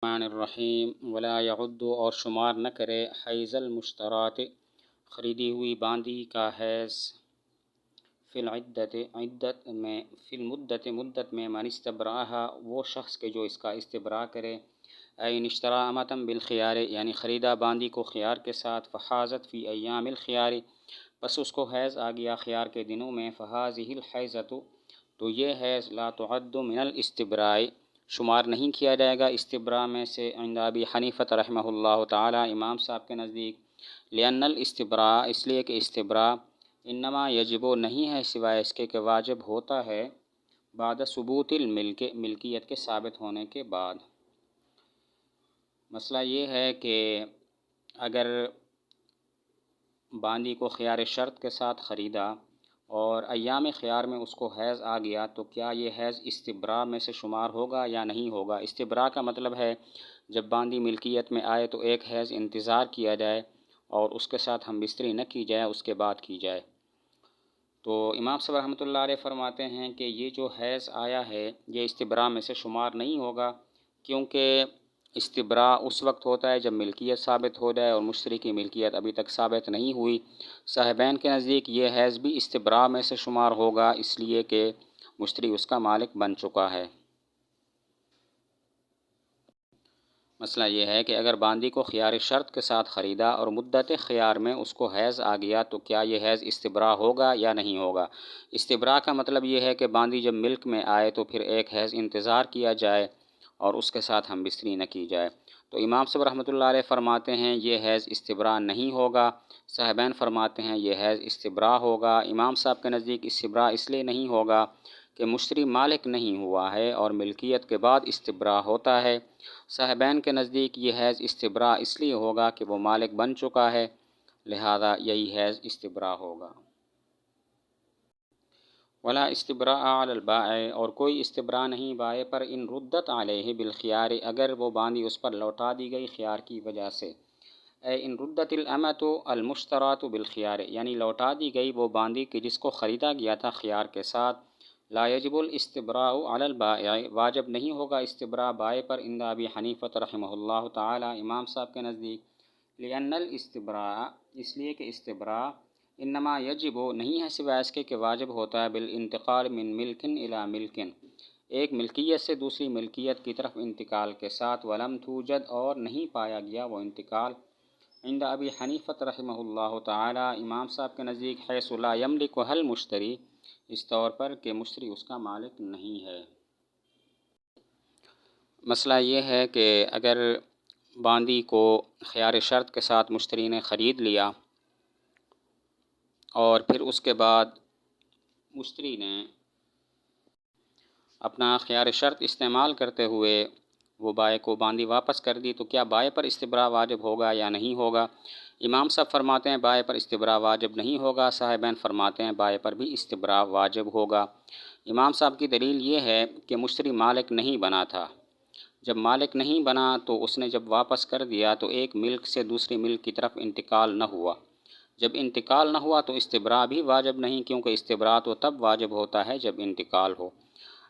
الرحمن الرحیم ولا یعد اور شمار نہ کرے حیز المشترات خریدی ہوئی باندی کا حیز فی العدت عدت میں فی المدت مدت میں من استبراہا وہ شخص کے جو اس کا استبراء کرے این اشترا امتم بالخیار یعنی خریدا باندی کو خیار کے ساتھ فحازت فی ایام الخیار پس اس کو حیض آ گیا خیار کے دنوں میں فہذہ الحیضۃ تو یہ حیض لا تعد من الاستبراء شمار نہیں کیا جائے گا استبراء میں سے عند ابی حنیفہ رحمہ اللہ تعالی امام صاحب کے نزدیک لأن الاستبراء اس لیے کہ استبراء انما یجب نہیں ہے سوائے اس کے کہ واجب ہوتا ہے بعد ثبوت الملک ملکیت کے ثابت ہونے کے بعد۔ مسئلہ یہ ہے کہ اگر باندی کو خیار شرط کے ساتھ خریدا اور ایام خیار میں اس کو حیض آ گیا تو کیا یہ حیض استبراء میں سے شمار ہوگا یا نہیں ہوگا؟ استبراء کا مطلب ہے جب باندی ملکیت میں آئے تو ایک حیض انتظار کیا جائے اور اس کے ساتھ ہم بستری نہ کی جائے، اس کے بعد کی جائے۔ تو امام صاحب رحمۃ اللہ علیہ فرماتے ہیں کہ یہ جو حیض آیا ہے یہ استبراء میں سے شمار نہیں ہوگا، کیونکہ استبراء اس وقت ہوتا ہے جب ملکیت ثابت ہو جائے اور مشتری کی ملکیت ابھی تک ثابت نہیں ہوئی۔ صاحبین کے نزدیک یہ حیض بھی استبراء میں سے شمار ہوگا اس لیے کہ مشتری اس کا مالک بن چکا ہے۔ مسئلہ یہ ہے کہ اگر باندی کو خیار شرط کے ساتھ خریدا اور مدت خیار میں اس کو حیض آ گیا تو کیا یہ حیض استبراء ہوگا یا نہیں ہوگا؟ استبراء کا مطلب یہ ہے کہ باندی جب ملک میں آئے تو پھر ایک حیض انتظار کیا جائے اور اس کے ساتھ ہم بستری نہ کی جائے۔ تو امام صاحب رحمۃ اللہ علیہ فرماتے ہیں یہ حیض استبراء نہیں ہوگا، صاحبین فرماتے ہیں یہ حیض استبراء ہوگا۔ امام صاحب کے نزدیک استبراء اس لیے نہیں ہوگا کہ مشتری مالک نہیں ہوا ہے اور ملکیت کے بعد استبراء ہوتا ہے۔ صاحبین کے نزدیک یہ حیض استبراء اس لیے ہوگا کہ وہ مالک بن چکا ہے، لہذا یہی حیض استبراء ہوگا۔ ولا استبراء علی البائع اور کوئی استبراء نہیں بائع پر ان ردت علیہ بالخیار اگر وہ باندی اس پر لوٹا دی گئی خیار کی وجہ سے۔ ان ردت الامۃ المشترات بالخیار یعنی لوٹا دی گئی وہ باندی کہ جس کو خریدا گیا تھا خیار کے ساتھ۔ لا یجب الاستبراء علی البائع واجب نہیں ہوگا استبراء بائع پر عند ابی حنیفہ رحمہ اللہ تعالی امام صاحب کے نزدیک لأن الاستبراء اس لیے کہ استبراء انما یجب نہیں ہے سوائے اس کے کہ واجب ہوتا ہے بالانتقال من ملک الی ملک ایک ملکیت سے دوسری ملکیت کی طرف انتقال کے ساتھ ولم توجد اور نہیں پایا گیا وہ انتقال عند ابی حنیفہ رحمہ اللہ تعالی امام صاحب کے نزدیک حیث لا یملکہ المشتری اس طور پر کہ مشتری اس کا مالک نہیں ہے۔ مسئلہ یہ ہے کہ اگر باندی کو خیار شرط کے ساتھ مشتری نے خرید لیا اور پھر اس کے بعد مشتری نے اپنا خیار شرط استعمال کرتے ہوئے وہ بائع کو باندی واپس کر دی تو کیا بائع پر استبراء واجب ہوگا یا نہیں ہوگا؟ امام صاحب فرماتے ہیں بائع پر استبراء واجب نہیں ہوگا، صاحبین فرماتے ہیں بائع پر بھی استبراء واجب ہوگا۔ امام صاحب کی دلیل یہ ہے کہ مشتری مالک نہیں بنا تھا، جب مالک نہیں بنا تو اس نے جب واپس کر دیا تو ایک ملک سے دوسری ملک کی طرف انتقال نہ ہوا، جب انتقال نہ ہوا تو استبراء بھی واجب نہیں، کیونکہ استبراء تو تب واجب ہوتا ہے جب انتقال ہو۔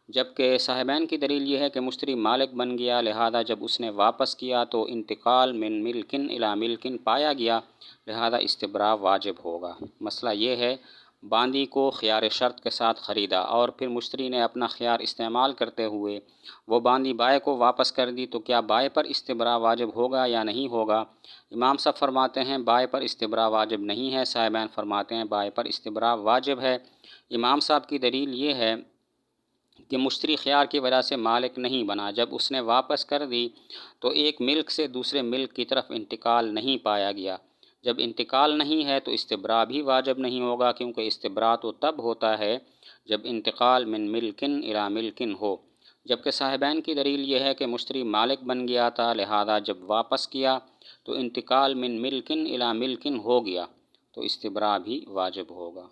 جبکہ صاحبین کی دلیل یہ ہے کہ مشتری مالک بن گیا، لہذا جب اس نے واپس کیا تو انتقال من ملکن الی ملکن پایا گیا، لہذا استبراء واجب ہوگا۔ مسئلہ یہ ہے باندی کو خیار شرط کے ساتھ خریدا اور پھر مشتری نے اپنا خیار استعمال کرتے ہوئے وہ باندی بائع کو واپس کر دی تو کیا بائع پر استبراء واجب ہوگا یا نہیں ہوگا؟ امام صاحب فرماتے ہیں بائع پر استبراء واجب نہیں ہے، صاحبین فرماتے ہیں بائع پر استبراء واجب ہے۔ امام صاحب کی دلیل یہ ہے کہ مشتری خیار کی وجہ سے مالک نہیں بنا، جب اس نے واپس کر دی تو ایک ملک سے دوسرے ملک کی طرف انتقال نہیں پایا گیا، جب انتقال نہیں ہے تو استبراء بھی واجب نہیں ہوگا، کیونکہ استبراء تو تب ہوتا ہے جب انتقال من ملکن الی ملکن ہو۔ جبکہ صاحبین کی دلیل یہ ہے کہ مشتری مالک بن گیا تھا، لہذا جب واپس کیا تو انتقال من ملکن الی ملکن ہو گیا تو استبراء بھی واجب ہوگا۔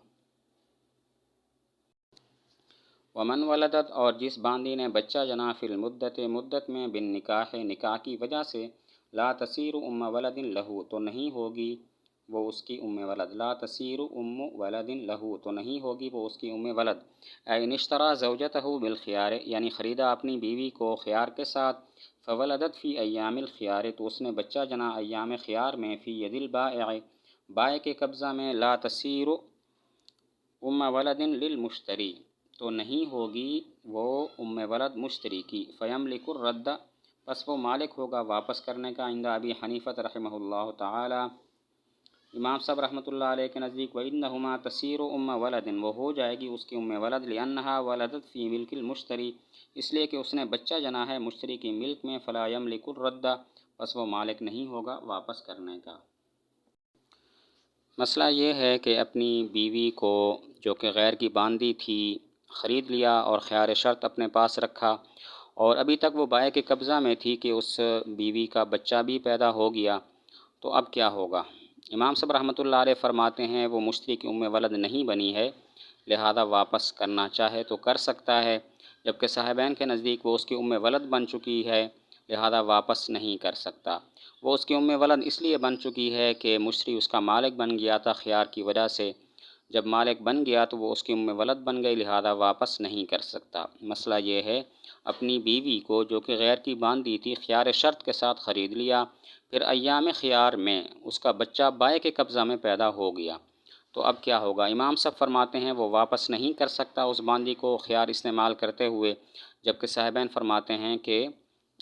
ومن ولدت اور جس باندی نے بچہ جنا فی المدت مدت میں بالنکاح نکاح کی وجہ سے لا تصیر ام ولد لہو تو نہیں ہوگی وہ اس کی ام ولد، لا تصیر ام ولد لہو تو نہیں ہوگی وہ اس کی ام ولد۔ ان اشترى زوجته بالخیار یعنی خریدا اپنی بیوی کو خیار کے ساتھ، فولدت فی ایام الخیار، تو اس نے بچہ جنا ایام خیار میں، فی ید البائع، بائع کے قبضہ میں، لا تصیر ام ولد للمشتری، تو نہیں ہوگی وہ ام ولد مشتری کی، فیملک الرد، پس وہ مالک ہوگا واپس کرنے کا، عند ابی حنیفہ رحمہ اللہ تعالی، امام صاحب رحمۃ اللہ علیہ کے نزدیک، وَإِنَّهُمَا تَصِيرُ أُمَّ وَلَدٍ، وہ ہو جائے گی اس کی ام ولد، لِأَنَّهَا وَلَدَتْ فِي مِلْكِ المشتری، اس لیے کہ اس نے بچہ جنا ہے مشتری کی ملک میں، فلا یملک الرد، پس وہ مالک نہیں ہوگا واپس کرنے کا۔ مسئلہ یہ ہے کہ اپنی بیوی کو جو کہ غیر کی باندھی تھی خرید لیا اور خیار شرط اپنے پاس رکھا، اور ابھی تک وہ بائع کے قبضہ میں تھی کہ اس بیوی کا بچہ بھی پیدا ہو گیا، تو اب کیا ہوگا؟ امام صاحب رحمۃ اللہ علیہ فرماتے ہیں وہ مشتری کی ام ولد نہیں بنی ہے، لہذا واپس کرنا چاہے تو کر سکتا ہے، جبکہ صاحبین کے نزدیک وہ اس کی ام ولد بن چکی ہے، لہذا واپس نہیں کر سکتا۔ وہ اس کی ام ولد اس لیے بن چکی ہے کہ مشتری اس کا مالک بن گیا تھا خیار کی وجہ سے، جب مالک بن گیا تو وہ اس کی ام ولد بن گئی، لہذا واپس نہیں کر سکتا۔ مسئلہ یہ ہے اپنی بیوی کو جو کہ غیر کی باندھی تھی خیار شرط کے ساتھ خرید لیا، پھر ایام خیار میں اس کا بچہ بائع کے قبضہ میں پیدا ہو گیا، تو اب کیا ہوگا؟ امام صاحب فرماتے ہیں وہ واپس نہیں کر سکتا اس باندھی کو خیار استعمال کرتے ہوئے، جبکہ صاحبین فرماتے ہیں کہ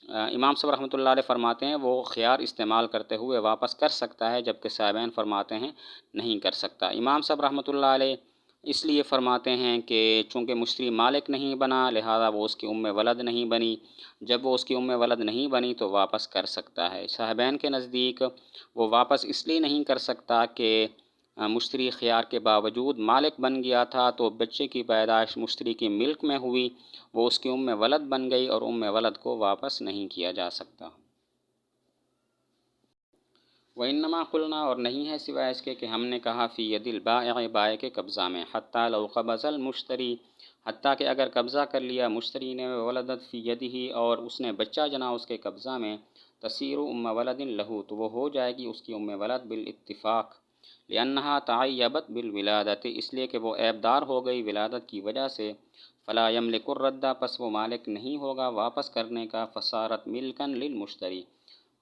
امام صاحب رحمۃ اللہ علیہ فرماتے ہیں وہ خیار استعمال کرتے ہوئے واپس کر سکتا ہے، جبکہ صاحبین فرماتے ہیں نہیں کر سکتا۔ امام صاحب رحمۃ اللہ علیہ اس لیے فرماتے ہیں کہ چونکہ مشتری مالک نہیں بنا، لہذا وہ اس کی ام ولد نہیں بنی، جب وہ اس کی ام ولد نہیں بنی تو واپس کر سکتا ہے۔ صاحبین کے نزدیک وہ واپس اس لیے نہیں کر سکتا کہ مشتری خیار کے باوجود مالک بن گیا تھا، تو بچے کی پیدائش مشتری کی ملک میں ہوئی، وہ اس کی ام ولد بن گئی، اور ام ولد کو واپس نہیں کیا جا سکتا۔ وَإِنَّمَا قُلْنَا، اور نہیں ہے سوائے اس کے کہ ہم نے کہا، فی ید البائع، بائع کے قبضہ میں، حتیٰ لو قبض المشتری، حتیٰ کہ اگر قبضہ کر لیا مشتری نے، ولدت فی یدہ، اور اس نے بچہ جنا اس کے قبضہ میں، تصیر ام ولد لہو، تو وہ ہو جائے گی اس کی ام ولد بالاتفاق، لأنہا تعیبت بالولادت، اس لیے کہ وہ عیبدار ہو گئی ولادت کی وجہ سے، فلا یملک الرد، پس وہ مالک نہیں ہوگا واپس کرنے کا، فصارت ملکا للمشتری،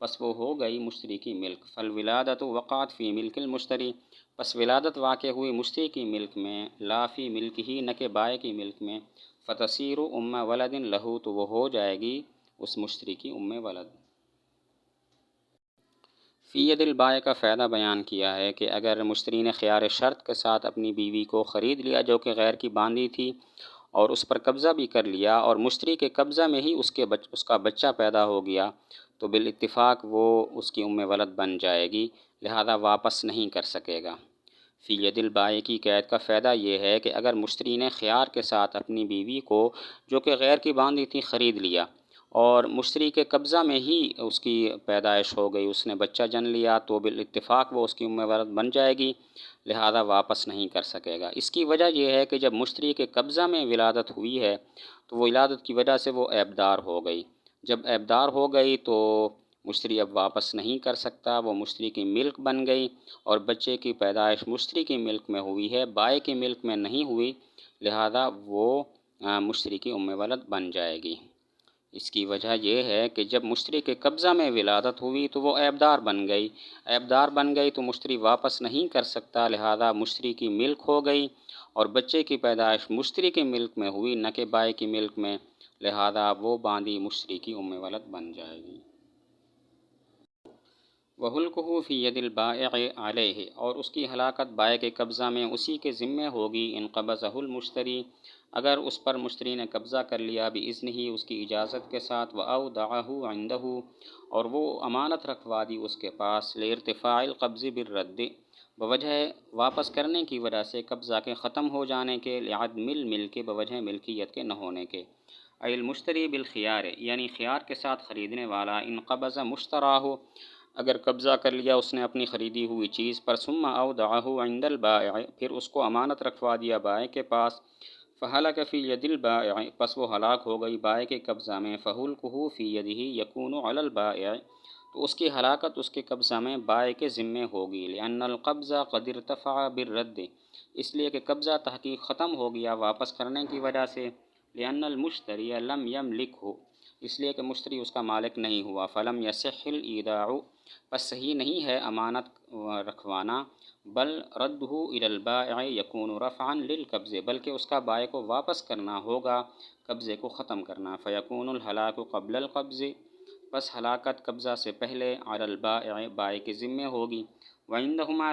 پس وہ ہو گئی مشتری کی ملک، فالولادت وقعت فی ملک المشتری، پس ولادت واقع ہوئی مشتری کی ملک میں، لا فی ملک ہی، نہ کہ بائع کی ملک میں، فتصیر ام ولد لہو، تو وہ ہو جائے گی اس مشتری کی ام ولد۔ فی ید البائع کا فائدہ بیان کیا ہے کہ اگر مشتری نے خیار شرط کے ساتھ اپنی بیوی کو خرید لیا جو کہ غیر کی باندھی تھی، اور اس پر قبضہ بھی کر لیا، اور مشتری کے قبضہ میں ہی اس کا بچہ پیدا ہو گیا، تو بالاتفاق وہ اس کی ام ولد بن جائے گی، لہذا واپس نہیں کر سکے گا۔ فی ید البائع کی قید کا فائدہ یہ ہے کہ اگر مشتری نے خیار کے ساتھ اپنی بیوی کو جو کہ غیر کی باندھی تھی خرید لیا، اور مشتری کے قبضہ میں ہی اس کی پیدائش ہو گئی، اس نے بچہ جن لیا، تو بالاتفاق وہ اس کی ام ولد بن جائے گی، لہذا واپس نہیں کر سکے گا۔ اس کی وجہ یہ ہے کہ جب مشتری کے قبضہ میں ولادت ہوئی ہے تو وہ ولادت کی وجہ سے وہ عیبدار ہو گئی، جب عیبدار ہو گئی تو مشتری اب واپس نہیں کر سکتا، وہ مشتری کی ملک بن گئی، اور بچے کی پیدائش مشتری کی ملک میں ہوئی ہے، بائع کی ملک میں نہیں ہوئی، لہذا وہ مشتری کی ام ولد بن جائے گی۔ اس کی وجہ یہ ہے کہ جب مشتری کے قبضہ میں ولادت ہوئی تو وہ عیبدار بن گئی، عیبدار بن گئی تو مشتری واپس نہیں کر سکتا، لہذا مشتری کی ملک ہو گئی، اور بچے کی پیدائش مشتری کی ملک میں ہوئی نہ کہ بائع کی ملک میں، لہذا وہ باندھی مشتری کی ام ولد بن جائے گی۔ وَحُلْقُهُ فِي يَدِ الْبَائِعِ عَلَيْهِ، اور اس کی ہلاکت بائع کے قبضہ میں اسی کے ذمے ہوگی، ان قبضہ المشتری، اگر اس پر مشتری نے قبضہ کر لیا، بِإِذْنِهِ، اس کی اجازت کے ساتھ، وَأَوْدَعَهُ عِنْدَهُ، اور وہ امانت رکھوا دی اس کے پاس، لِارْتِفَاعِ الْقَبْضِ بِالرَّدِّ، بوجہ واپس کرنے کی وجہ سے، قبضہ کے ختم ہو جانے کے، لِعَدْمِ الْمِلْكِ، بوجہ ملکیت کے نہ ہونے کے، ای المشتری بالخیار، یعنی خیار کے ساتھ خریدنے والا، ان قبض مشتراہ، اگر قبضہ کر لیا اس نے اپنی خریدی ہوئی چیز پر، ثم اودعہ عند البائع، پھر اس کو امانت رکھوا دیا بائع کے پاس، فہلک فی ید البائع، پس وہ ہلاک ہو گئی بائع کے قبضہ میں، فہلکہ فی یدہ یکون علی البائع، تو اس کی ہلاکت اس کے قبضہ میں بائع کے ذمے ہوگی، لأن القبض قد ارتفع بالرد، اس لیے کہ قبضہ تحقیق ختم ہو گیا واپس کرنے کی وجہ سے، لأن المشتری لم یملکہ، اس لیے کہ مشتری اس کا مالک نہیں ہوا۔ فلم یصح الایداع، پس صحیح نہیں ہے امانت رکھوانا، بل رده الی البائع یکون رفعا للقبض، بلکہ اس کا بائع کو واپس کرنا ہوگا، قبضے کو ختم کرنا۔ فیکون الہلاک قبل القبض، پس ہلاکت قبضہ سے پہلے، علی البائع، بائع کے ذمے ہوگی۔ وعندہما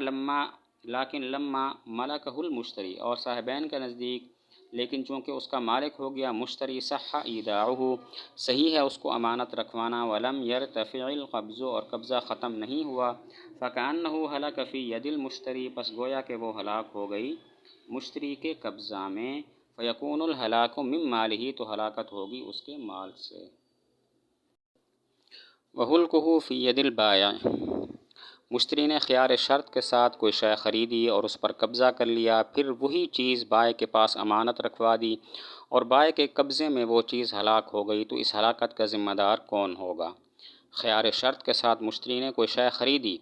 لیکن لما ملکہ المشتری، اور صاحبین کے نزدیک لیکن چونکہ اس کا مالک ہو گیا مشتری، صح ایداعہ، صحیح ہے اس کو امانت رکھوانا، ولم یرتفع القبض، اور قبضہ ختم نہیں ہوا، فکأنہ ہلک فی ید المشتری، پس گویا کہ وہ ہلاک ہو گئی مشتری کے قبضہ میں، فیکون الہلاک من مالہ، تو ہلاکت ہوگی اس کے مال سے۔ وہلکہ فی ید البائع، مشتری نے خیار شرط کے ساتھ کوئی شے خریدی اور اس پر قبضہ کر لیا، پھر وہی چیز بائع کے پاس امانت رکھوا دی اور بائع کے قبضے میں وہ چیز ہلاک ہو گئی، تو اس ہلاکت کا ذمہ دار کون ہوگا؟ خیار شرط کے ساتھ مشتری نے کوئی شے خریدی،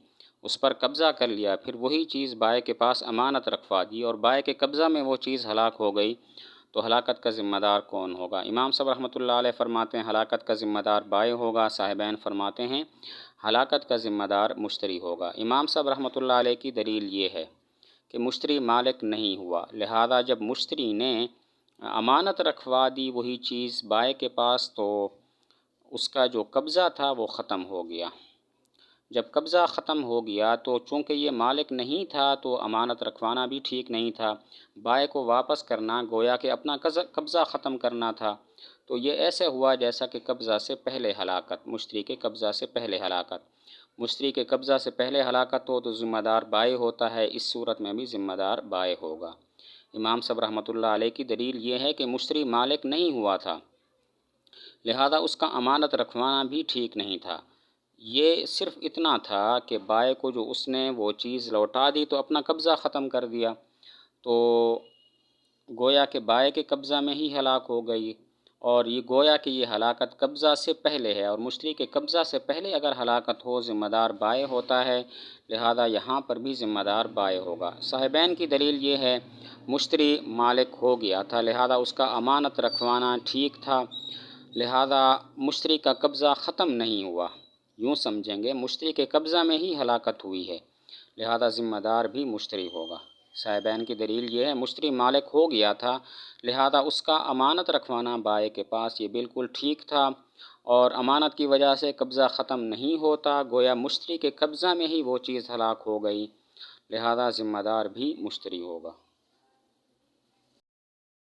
اس پر قبضہ کر لیا، پھر وہی چیز بائع کے پاس امانت رکھوا دی اور بائع کے قبضہ میں وہ چیز ہلاک ہو گئی، تو ہلاکت کا ذمہ دار کون ہوگا؟ امام صاحب رحمۃ اللہ علیہ فرماتے ہیں ہلاکت کا ذمہ دار بائع ہوگا، صاحبین فرماتے ہیں ہلاکت کا ذمہ دار مشتری ہوگا۔ امام صاحب رحمۃ اللہ علیہ کی دلیل یہ ہے کہ مشتری مالک نہیں ہوا، لہذا جب مشتری نے امانت رکھوا دی وہی چیز بائع کے پاس، تو اس کا جو قبضہ تھا وہ ختم ہو گیا۔ جب قبضہ ختم ہو گیا تو چونکہ یہ مالک نہیں تھا تو امانت رکھوانا بھی ٹھیک نہیں تھا، بائع کو واپس کرنا گویا کہ اپنا قبضہ ختم کرنا تھا، تو یہ ایسے ہوا جیسا کہ قبضہ سے پہلے ہلاکت، مشتری کے قبضہ سے پہلے ہلاکت۔ مشتری کے قبضہ سے پہلے ہلاکت ہو تو ذمہ دار بائع ہوتا ہے، اس صورت میں بھی ذمہ دار بائع ہوگا۔ امام صاحب رحمۃ اللہ علیہ کی دلیل یہ ہے کہ مشتری مالک نہیں ہوا تھا، لہذا اس کا امانت رکھوانا بھی ٹھیک نہیں تھا۔ یہ صرف اتنا تھا کہ بائع کو جو اس نے وہ چیز لوٹا دی تو اپنا قبضہ ختم کر دیا، تو گویا کہ بائع کے قبضہ میں ہی ہلاک ہو گئی، اور یہ گویا کہ یہ ہلاکت قبضہ سے پہلے ہے، اور مشتری کے قبضہ سے پہلے اگر ہلاکت ہو ذمہ دار بائع ہوتا ہے، لہذا یہاں پر بھی ذمہ دار بائع ہوگا۔ صاحبین کی دلیل یہ ہے مشتری مالک ہو گیا تھا، لہذا اس کا امانت رکھوانا ٹھیک تھا، لہذا مشتری کا قبضہ ختم نہیں ہوا، یوں سمجھیں گے مشتری کے قبضہ میں ہی ہلاکت ہوئی ہے، لہذا ذمہ دار بھی مشتری ہوگا۔ صاحبین کی دلیل یہ ہے مشتری مالک ہو گیا تھا، لہذا اس کا امانت رکھوانا بائع کے پاس یہ بالکل ٹھیک تھا، اور امانت کی وجہ سے قبضہ ختم نہیں ہوتا، گویا مشتری کے قبضہ میں ہی وہ چیز ہلاک ہو گئی، لہذا ذمہ دار بھی مشتری ہوگا۔